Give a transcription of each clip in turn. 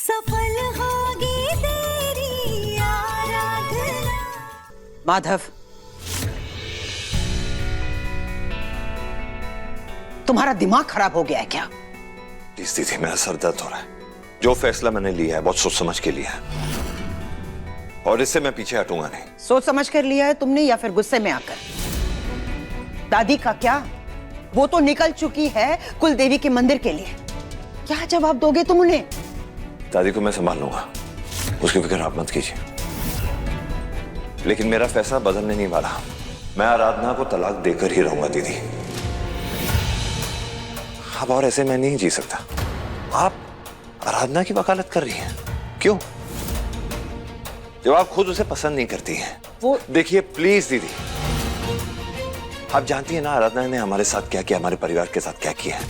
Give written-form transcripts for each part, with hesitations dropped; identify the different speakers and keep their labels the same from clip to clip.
Speaker 1: सफल होगी तेरी आराधना।
Speaker 2: माधव, तुम्हारा दिमाग खराब हो गया है क्या?
Speaker 3: प्लीज दीदी, मेरा सर दर्द हो रहा है। जो फैसला मैंने लिया है बहुत सोच समझ के लिया है और इससे मैं पीछे हटूंगा नहीं।
Speaker 2: सोच समझ कर लिया है तुमने या फिर गुस्से में आकर? दादी का क्या, वो तो निकल चुकी है कुलदेवी के मंदिर के लिए। क्या जवाब दोगे तुम उन्हें?
Speaker 3: दादी को मैं संभाल लूंगा, उसकी फिक्र आप मत कीजिए। लेकिन मेरा फैसला बदलने नहीं वाला। मैं आराधना को तलाक देकर ही रहूंगा दीदी। अब और ऐसे मैं नहीं जी सकता। आप आराधना की वकालत कर रही हैं, क्यों? जब आप खुद उसे पसंद नहीं करती हैं।
Speaker 2: वो
Speaker 3: देखिए प्लीज दीदी, आप जानती हैं ना आराधना ने हमारे साथ क्या किया, हमारे परिवार के साथ क्या किया है।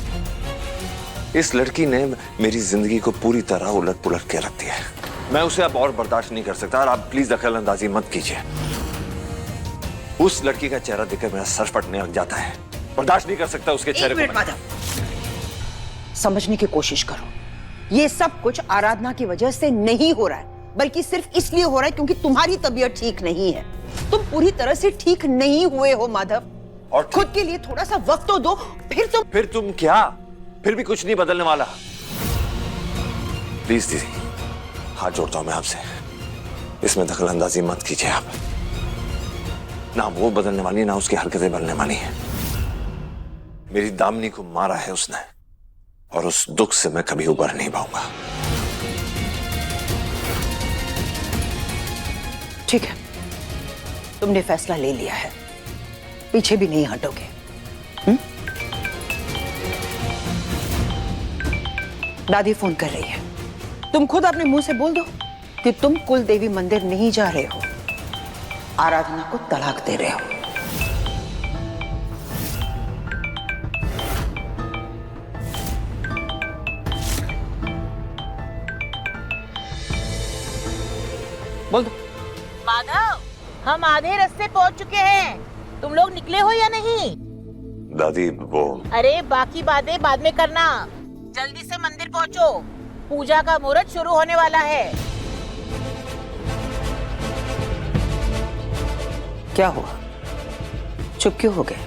Speaker 3: इस लड़की ने मेरी जिंदगी को पूरी तरह उलट पुलट के रख दिया है। मैं उसे अब और बर्दाश्त नहीं कर सकता और आप प्लीज दखल अंदाजी मत कीजिए। उस लड़की का चेहरा देखकर मेरा सर फटने लग जाता है। बर्दाश्त नहीं कर सकता उसके चेहरे को।
Speaker 2: माधव, समझने की कोशिश करो। ये सब कुछ आराधना की वजह से नहीं हो रहा है, बल्कि सिर्फ इसलिए हो रहा है क्योंकि तुम्हारी तबीयत ठीक नहीं है। तुम पूरी तरह से ठीक नहीं हुए हो माधव, और खुद के लिए थोड़ा सा वक्त तो दो। फिर तुम
Speaker 3: क्या? फिर भी कुछ नहीं बदलने वाला। प्लीज दीदी, हाथ जोड़ता हूं मैं आपसे, इसमें दखल अंदाजी मत कीजिए आप। ना वो बदलने वाली, ना उसकी हरकतें बदलने वाली है। मेरी दामिनी को मारा है उसने और उस दुख से मैं कभी उबर नहीं पाऊंगा।
Speaker 2: ठीक है, तुमने फैसला ले लिया है, पीछे भी नहीं हटोगे। दादी फोन कर रही है, तुम खुद अपने मुंह से बोल दो कि तुम कुल देवी मंदिर नहीं जा रहे हो, आराधना को तलाक दे रहे हो। बोल दो।
Speaker 4: माधव, हम आधे रास्ते पहुंच चुके हैं, तुम लोग निकले हो या नहीं?
Speaker 3: दादी वो,
Speaker 4: अरे बाकी बातें बाद में करना, जल्दी से मंदिर पहुंचो, पूजा का मुहूर्त शुरू होने वाला है।
Speaker 2: क्या हुआ, चुप क्यों हो गए?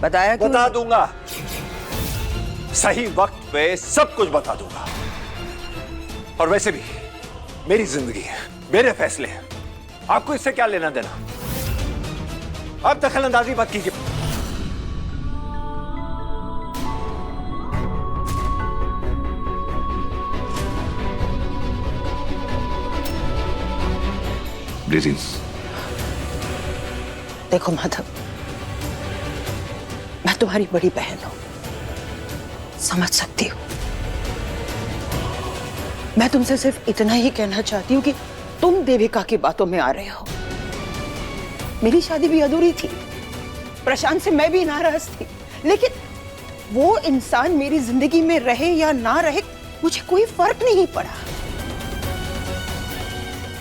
Speaker 2: बताया क्यों?
Speaker 3: बता दूंगा, सही वक्त पे सब कुछ बता दूंगा। और वैसे भी मेरी जिंदगी है, मेरे फैसले हैं, आपको इससे क्या लेना देना? आप दखल अंदाजी मत कीजिए। Greetings.
Speaker 2: देखो माधव, मैं तुम्हारी बड़ी बहन हूं, समझ सकती हूँ। मैं तुमसे सिर्फ इतना ही कहना चाहती हूँ कि तुम देविका की बातों में आ रहे हो। मेरी शादी भी अधूरी थी, प्रशांत से मैं भी नाराज थी, लेकिन वो इंसान मेरी जिंदगी में रहे या ना रहे मुझे कोई फर्क नहीं पड़ा।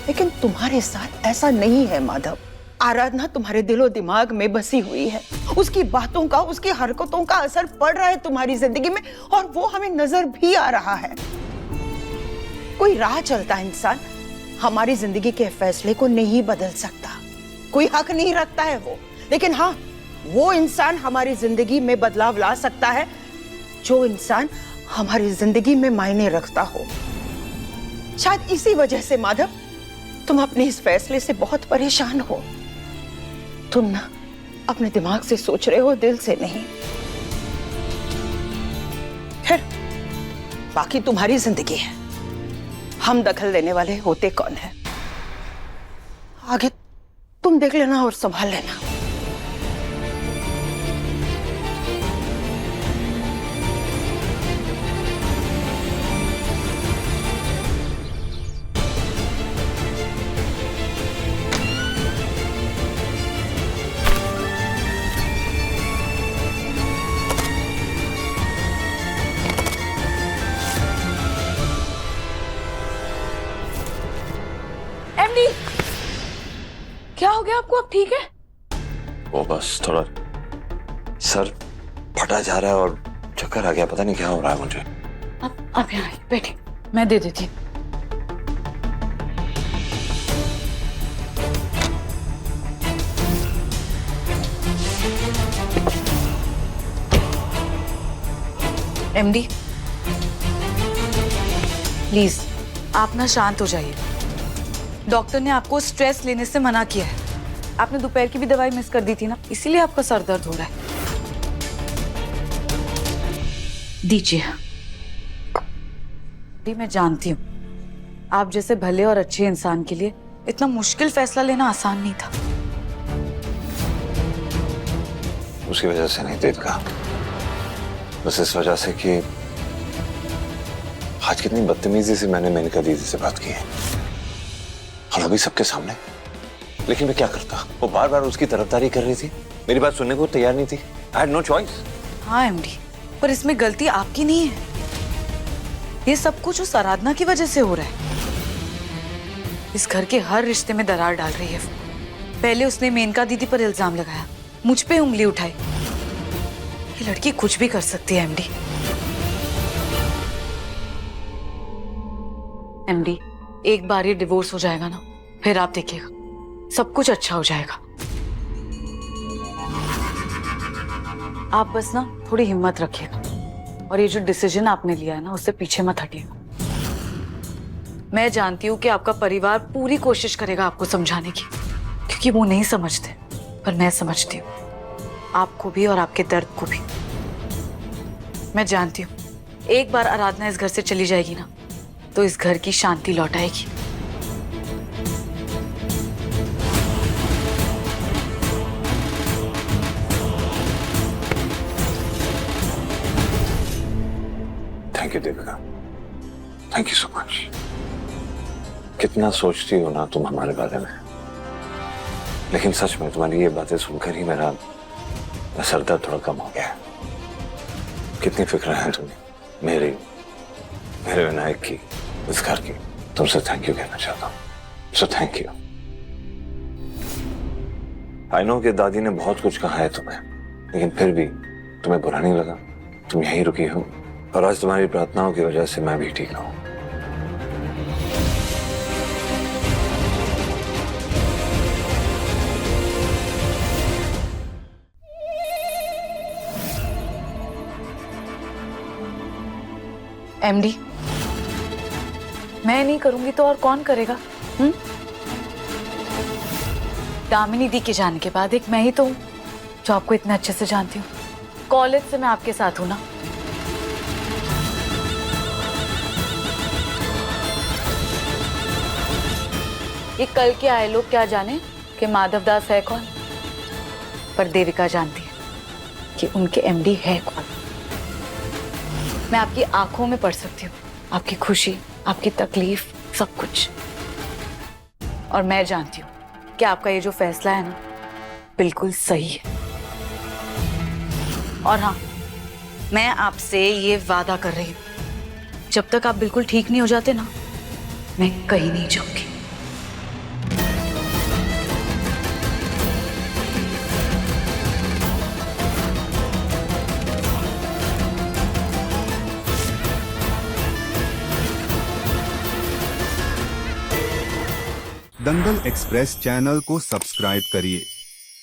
Speaker 2: लेकिन तुम्हारे साथ ऐसा नहीं है माधव। आराधना तुम्हारे दिलो दिमाग में बसी हुई है, उसकी बातों का, उसकी हरकतों का असर पड़ रहा है तुम्हारी जिंदगी में, और वो हमें नजर भी आ रहा है। कोई राह चलता इंसान हमारी जिंदगी के फैसले को नहीं बदल सकता, कोई हक नहीं रखता है वो। लेकिन हाँ, वो इंसान हमारी जिंदगी में बदलाव ला सकता है जो इंसान हमारी जिंदगी में मायने रखता हो। शायद इसी वजह से माधव तुम अपने इस फैसले से बहुत परेशान हो। तुम ना अपने दिमाग से सोच रहे हो, दिल से नहीं। खैर, बाकी तुम्हारी जिंदगी है, हम दखल देने वाले होते कौन है? आगे तुम देख लेना और संभाल लेना।
Speaker 5: क्या हो गया आपको? अब ठीक है?
Speaker 3: वो बस थोड़ा सर फटा जा रहा है और चक्कर आ गया, पता नहीं क्या हो रहा है मुझे।
Speaker 5: आप यहाँ आइए, बैठिए, मैं दे देती हूँ। एमडी, प्लीज आप ना शांत हो जाइए। डॉक्टर ने आपको स्ट्रेस लेने से मना किया है। आपने दोपहर की भी दवाई मिस कर दी थी ना, इसीलिए आपका सर दर्द हो रहा है। दीजिए। मैं जानती हूँ आप जैसे भले और अच्छे इंसान के लिए इतना मुश्किल फैसला लेना आसान नहीं था।
Speaker 3: उसकी वजह से नहीं देवका, बस इस वजह से कि आज कितनी बदतमीजी से मैंने मेनका दीदी से बात की है, और अभी सबके सामने। लेकिन मैं क्या करता, वो बार बार उसकी तरफदारी कर रही थी, मेरी बात सुनने को तैयार नहीं थी। I had no choice.
Speaker 5: हाँ एमडी, पर इसमें गलती आपकी नहीं है। ये सब कुछ उस आराधना की वजह से हो रहा है। इस घर के हर रिश्ते में दरार डाल रही है। पहले उसने मेनका दीदी पर इल्जाम लगाया, मुझ पे उंगली उठाई। ये लड़की कुछ भी कर सकती है एमडी। एमडी, एक बार ये डिवोर्स हो जाएगा ना, फिर आप देखिएगा सब कुछ अच्छा हो जाएगा। आप बस ना थोड़ी हिम्मत रखिएगा, और ये जो डिसीजन आपने लिया है ना, उससे पीछे मत हटिएगा। मैं जानती हूँ कि आपका परिवार पूरी कोशिश करेगा आपको समझाने की, क्योंकि वो नहीं समझते, पर मैं समझती हूँ आपको भी और आपके दर्द को भी। मैं जानती हूँ एक बार आराधना इस घर से चली जाएगी ना, तो इस घर की शांति लौट आएगी।
Speaker 3: Thank you Devika, thank you so much. कितना सोचती हो ना तुम हमारे बारे में, लेकिन सच में तुम्हारी ये बातें सुनकर ही मेरा सर दर्द थोड़ा कम हो गया है। कितनी फिक्र है तुम्हें मेरे विनायक की, इस घर की। तुमसे थैंक यू कहना चाहता हूँ, so thank you. I know कि दादी ने बहुत कुछ कहा है तुम्हें, लेकिन फिर भी तुम्हें बुरा नहीं लगा। तुम यहीं रुकी हो, और आज तुम्हारी प्रार्थनाओं की वजह से मैं भी ठीक हूं।
Speaker 5: एमडी, मैं नहीं करूंगी तो और कौन करेगा? दामिनी दी के जाने के बाद एक मैं ही तो हूं जो आपको इतने अच्छे से जानती हूँ। कॉलेज से मैं आपके साथ हूं ना। ये कल के आए लोग क्या जाने कि माधव दास है कौन, पर देविका जानती है कि उनके एमडी है कौन। मैं आपकी आंखों में पढ़ सकती हूँ, आपकी खुशी, आपकी तकलीफ, सब कुछ। और मैं जानती हूँ कि आपका ये जो फैसला है ना, बिल्कुल सही है। और हाँ, मैं आपसे ये वादा कर रही हूँ, जब तक आप बिल्कुल ठीक नहीं हो जाते ना, मैं कहीं नहीं जाऊंगी।
Speaker 6: दंगल एक्सप्रेस चैनल को सब्सक्राइब करिए